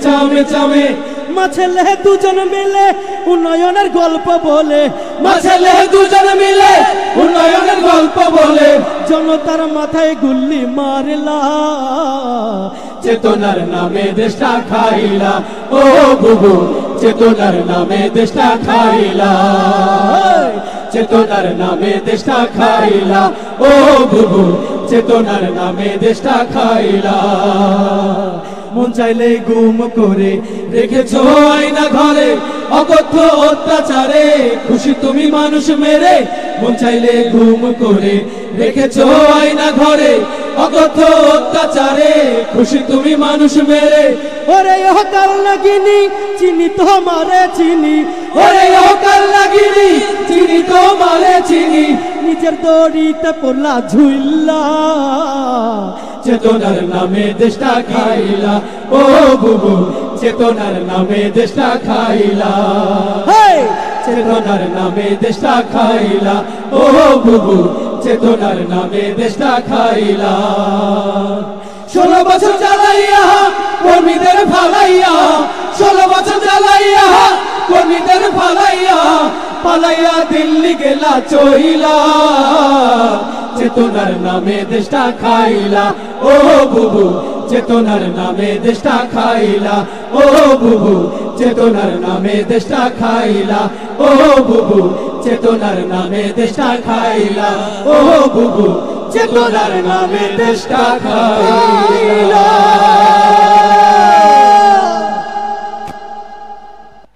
চামে চামে মাছেলে দুজন মিলে উন্নয়নের গল্প বলে মাছেলে দুজন মিলে উন্নয়নের গল্প বলে জনতার মাথায় গুল্লি মারলা চেতনার নামে দেশটা খাইলা ও বুবু চেতনার নামে দেশটা খাইলা চেতনার নামে দেশটা খাইলা ও বুবু চেতনার নামে দেশটা খাইলা মন চাইলে গুম করে রেখেছো আয়না ঘরে অকথ্য অত্যাচারে খুশি তুমি মানুষ মেরে মন চাইলে গুম করে রেখেছো আয়না ঘরে অকথ্য অত্যাচারে খুশি তুমি মানুষ মেরে ওরে ও কাল লাগিনি চিনি তোমারে চিনি ওরে ও কাল লাগিনি চিনি তোমারে চিনি নিজের দড়িতে পড়লা ঝুইল্লা চেতনার নামে দেশটা খাইলা ও বুবু চেতনার নামে দেশটা খাইলা চেতনার নামে দেশটা খাইলা ও বুবু চেতনার নামে দেশটা খাইলা 16 বছর জ্বালাইয়া কর্মীদের ফালাইয়া 16 বছর জ্বালাইয়া কর্মীদের ফালাইয়া পালাইয়া দিল্লি গেলা চইলা চেতনার নামে দেশটা খাইলা ও বুবু চেতনার নামে দেশটা খাইলা ও বুবু চেতনার নামে দেশটা খাইলা ও বুবু চেতনার নামে দেশটা খাইলা ও বুবু চেতনার নামে দেশটা খাইলা